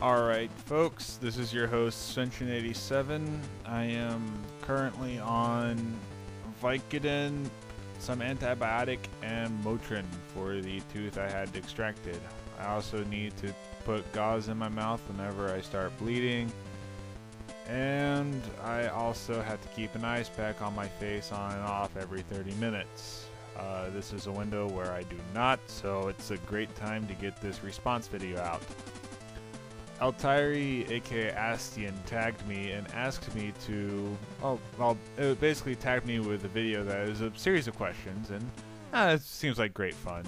Alright, folks, this is your host, Svention87. I am currently on Vicodin, some antibiotic, and Motrin for the tooth I had extracted. I also need to put gauze in my mouth whenever I start bleeding. And I also have to keep an ice pack on my face on and off every 30 minutes. This is a window where I do not, so it's a great time to get this response video out. Eltaire, aka Astian, tagged me and asked me to, it basically tagged me with a video that is a series of questions, and it seems like great fun.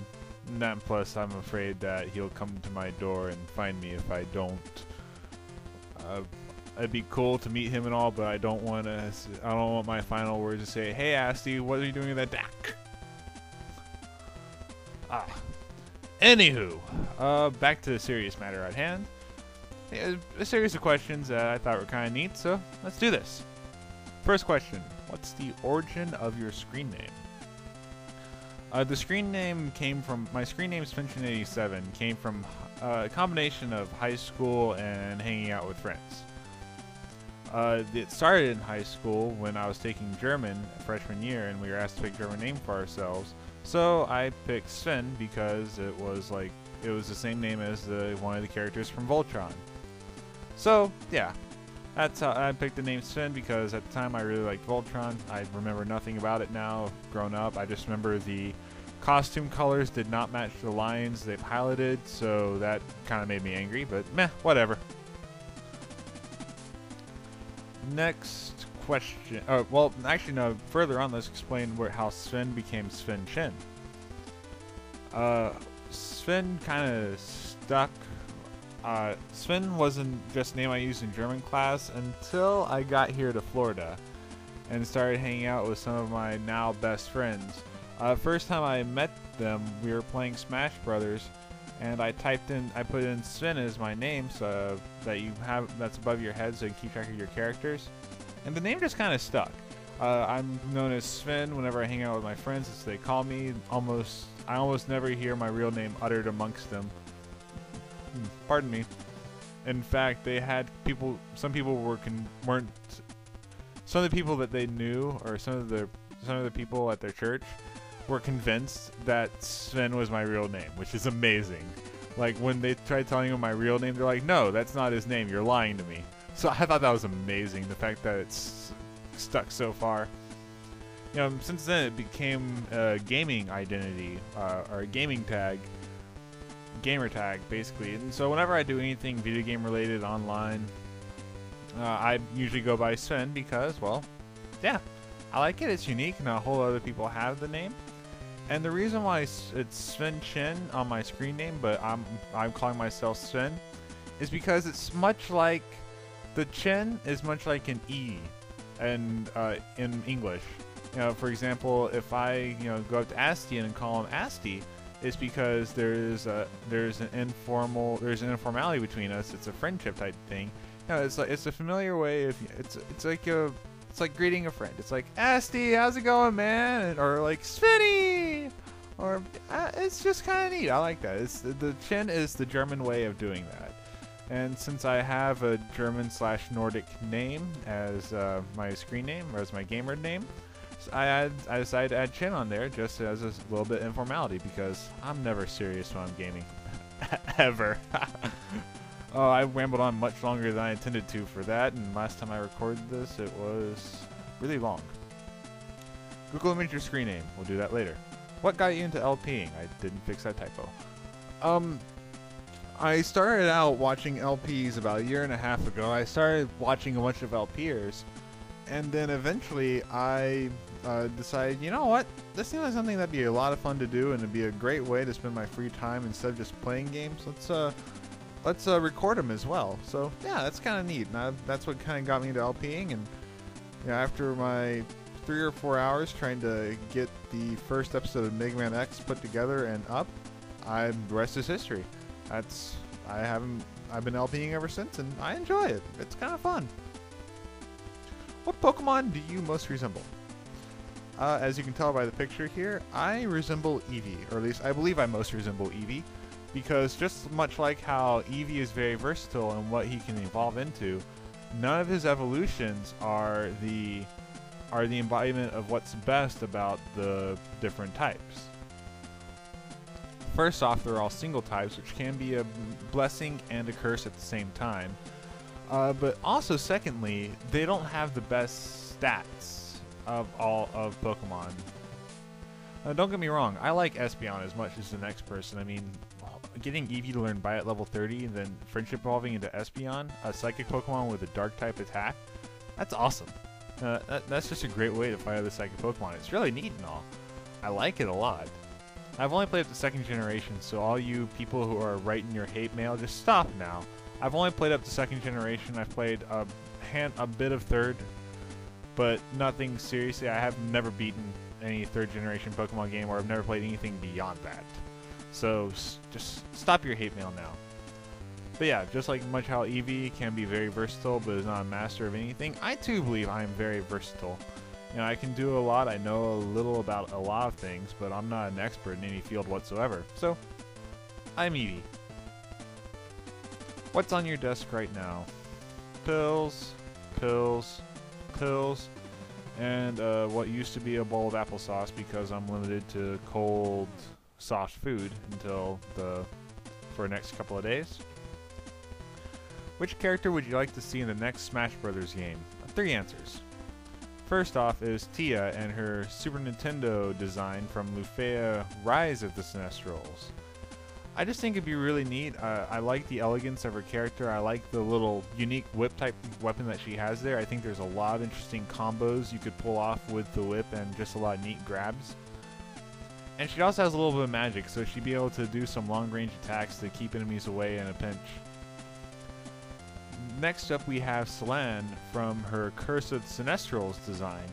And that plus, I'm afraid that he'll come to my door and find me if I don't. It'd be cool to meet him and all, but I don't want my final words to say, "Hey, Asti, what are you doing in that deck?" Anywho, back to the serious matter at hand. A series of questions that I thought were kind of neat, so let's do this. First question: what's the origin of your screen name? The screen name came from my screen name, Svention87, came from a combination of high school and hanging out with friends. It started in high school when I was taking German freshman year, and we were asked to pick a German name for ourselves. So I picked Sven because it was the same name as one of the characters from Voltron. So yeah, that's how I picked the name Sven, because at the time I really liked Voltron. I remember nothing about it now, grown up. I just remember the costume colors did not match the lines they piloted, so that kind of made me angry, but meh, whatever. Next question. Oh, well, actually, no. Further on, let's explain how Sven became Sven Chen. Sven kind of stuck. Sven wasn't just a name I used in German class until I got here to Florida and started hanging out with some of my now best friends. First time I met them, we were playing Smash Brothers, and I put in Sven as my name, so that's above your head, so you can keep track of your characters. And the name just kind of stuck. I'm known as Sven whenever I hang out with my friends, as they call me. I almost never hear my real name uttered amongst them. Pardon me. In fact, they had people. Some people weren't. Some of the people that they knew, or some of the people at their church, were convinced that Sven was my real name, which is amazing. Like, when they tried telling him my real name, they're like, "No, that's not his name. You're lying to me." So I thought that was amazing, the fact that it's stuck so far. You know, since then it became a gaming identity, or a gaming tag, gamer tag, basically. And so whenever I do anything video game related online, I usually go by Sven because, well, yeah, I like it. It's unique. Not a whole other people have the name. And the reason why it's Sven Chen on my screen name, but I'm calling myself Sven, is because it's much like the Chen is much like an E, and in English. You know, for example, if I go up to Astian and call him Asti, it's because there's an informality between us. It's a friendship type thing. You know, it's a familiar way of it's like greeting a friend. It's like, "Asti, how's it going, man?" Or like, "Svenny," or it's just kind of neat. I like that. The Chen is the German way of doing that. And since I have a German/Nordic name as my screen name, or as my gamer name, I decided to add Chen on there just as a little bit of informality, because I'm never serious when I'm gaming. Ever. Oh, I rambled on much longer than I intended to for that, and last time I recorded this, it was really long. Google image your screen name. We'll do that later. What got you into LPing? I didn't fix that typo. I started out watching LPs about a year and a half ago. I started watching a bunch of LPers, and then eventually I decided, you know what? This seems like something that'd be a lot of fun to do, and it'd be a great way to spend my free time instead of just playing games. Let's record them as well. So yeah, that's kind of neat. And that's what kind of got me into LPing. And after my 3 or 4 hours trying to get the first episode of Mega Man X put together and up, the rest is history. I've been LPing ever since, and I enjoy it. It's kind of fun. What Pokemon do you most resemble? As you can tell by the picture here, I resemble Eevee, or at least I believe I most resemble Eevee, because just much like how Eevee is very versatile in what he can evolve into, none of his evolutions are the embodiment of what's best about the different types. First off, they're all single types, which can be a blessing and a curse at the same time. But also, secondly, they don't have the best stats of all of Pokemon. Don't get me wrong, I like Espeon as much as the next person. I mean, getting Eevee to learn Bite at level 30 and then Friendship evolving into Espeon, a Psychic Pokemon with a Dark type attack, that's awesome. That's just a great way to fight other Psychic Pokemon. It's really neat and all. I like it a lot. I've only played up to 2nd generation, so all you people who are writing your hate mail, just stop now. I've only played up to 2nd generation. I've played a bit of 3rd, but nothing seriously. I have never beaten any 3rd generation Pokemon game, or I've never played anything beyond that. So just stop your hate mail now. But yeah, just like much how Eevee can be very versatile but is not a master of anything, I too believe I am very versatile. You know, I can do a lot, I know a little about a lot of things, but I'm not an expert in any field whatsoever. So, I'm Eevee. What's on your desk right now? Pills, pills, pills, and what used to be a bowl of applesauce because I'm limited to cold, soft food until for the next couple of days. Which character would you like to see in the next Smash Brothers game? 3 answers. First off is Tia and her Super Nintendo design from Lufea Rise of the Sinestrals. I just think it'd be really neat. I like the elegance of her character. I like the little unique whip type weapon that she has there. I think there's a lot of interesting combos you could pull off with the whip and just a lot of neat grabs. And she also has a little bit of magic, so she'd be able to do some long range attacks to keep enemies away in a pinch. Next up we have Celine from her Curse of Sinestrals design.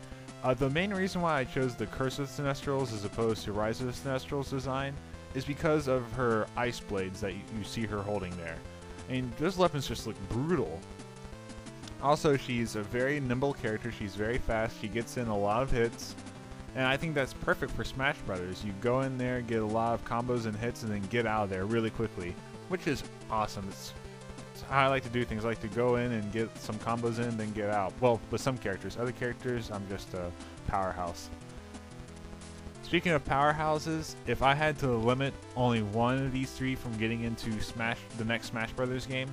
The main reason why I chose the Curse of Sinestrals as opposed to Rise of the Sinestrals design is because of her ice blades that you see her holding there. And those weapons just look brutal. Also, she's a very nimble character, she's very fast, she gets in a lot of hits, and I think that's perfect for Smash Brothers. You go in there, get a lot of combos and hits, and then get out of there really quickly, which is awesome. It's how I like to do things. I like to go in and get some combos in, then get out. Well, with some characters. Other characters, I'm just a powerhouse. Speaking of powerhouses, if I had to limit only one of these 3 from getting into the next Smash Brothers game,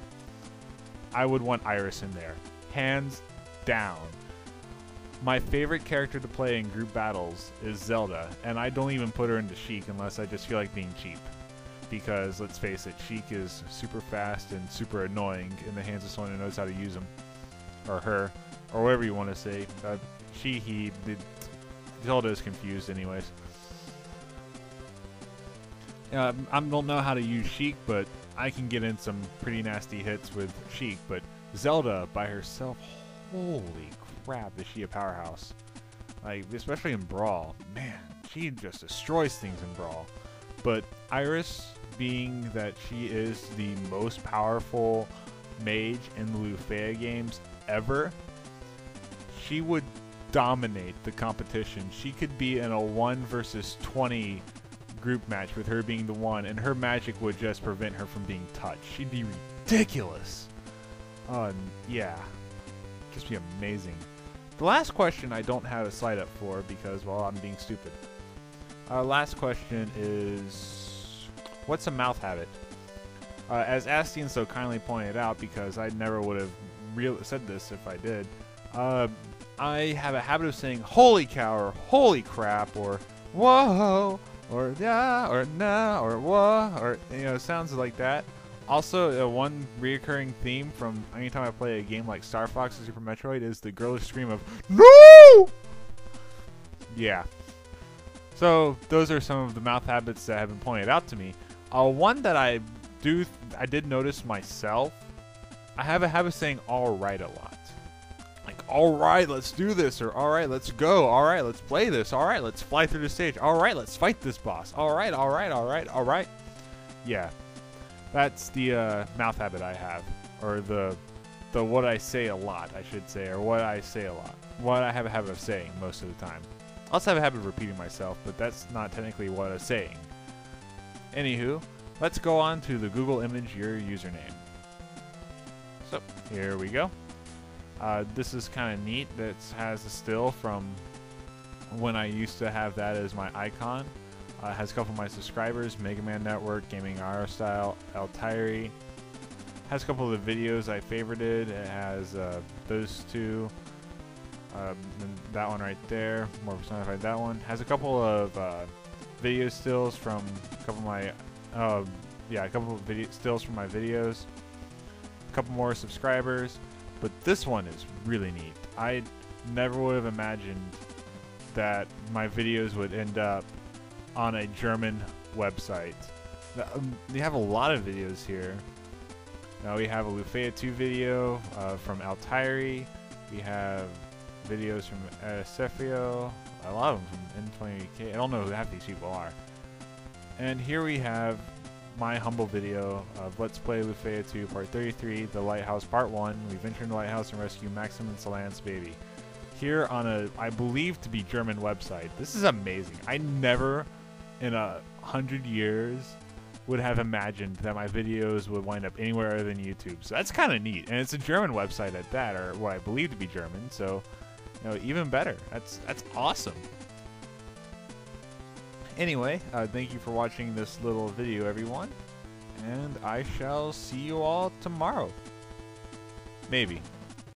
I would want Iris in there. Hands down. My favorite character to play in group battles is Zelda, and I don't even put her into Sheik unless I just feel like being cheap. Because, let's face it, Sheik is super fast and super annoying in the hands of someone who knows how to use him. Or her. Or whatever you want to say. She, he, Zelda is confused anyways. I don't know how to use Sheik, but I can get in some pretty nasty hits with Sheik. But Zelda, by herself, holy crap, is she a powerhouse. Like, especially in Brawl. Man, she just destroys things in Brawl. But Iris, being that she is the most powerful mage in the Lufea games ever, she would dominate the competition. She could be in a 1 versus 20 group match with her being the one, and her magic would just prevent her from being touched. She'd be ridiculous. Yeah. Just be amazing. The last question I don't have a slide up for because, well, I'm being stupid. Last question is, what's a mouth habit? As Astian so kindly pointed out, because I never would have said this if I did, I have a habit of saying holy cow or holy crap or whoa or yeah or nah or whoa or, you know, sounds like that. Also, one reoccurring theme from anytime I play a game like Star Fox or Super Metroid is the girlish scream of no! Yeah. So those are some of the mouth habits that have been pointed out to me. One that I did notice myself, I have a habit of saying alright a lot. Like, alright, let's do this, or alright, let's go, alright, let's play this, alright, let's fly through the stage, alright, let's fight this boss, alright, alright, alright, alright. Yeah, that's the mouth habit I have, or the what I say a lot, I should say, or what I say a lot. What I have a habit of saying most of the time. I also have a habit of repeating myself, but that's not technically what I'm saying. Anywho, let's go on to the Google image your username. So here we go. This is kind of neat. That has a still from when I used to have that as my icon. It has a couple of my subscribers: Mega Man Network, Gaming R Style, Eltaire. Has a couple of the videos I favorited. It has those two. And that one right there, more personified. That one has a couple of video stills from a couple of my, a couple of video stills from my videos. A couple more subscribers, but this one is really neat. I never would have imagined that my videos would end up on a German website. They have a lot of videos here. Now we have a Lufea 2 video from Eltaire. We have videos from Sefio, a lot of them from N20K. I don't know who half these people are. And here we have my humble video of Let's Play Lufea 2 Part 33, The Lighthouse Part 1. We venture into the lighthouse and rescue Maxim and Solan's baby. Here on a, I believe to be German website. This is amazing. I never in 100 years would have imagined that my videos would wind up anywhere other than YouTube. So that's kind of neat. And it's a German website at that, or what I believe to be German. So, you know, even better. That's awesome. Anyway, thank you for watching this little video, everyone. And I shall see you all tomorrow. Maybe.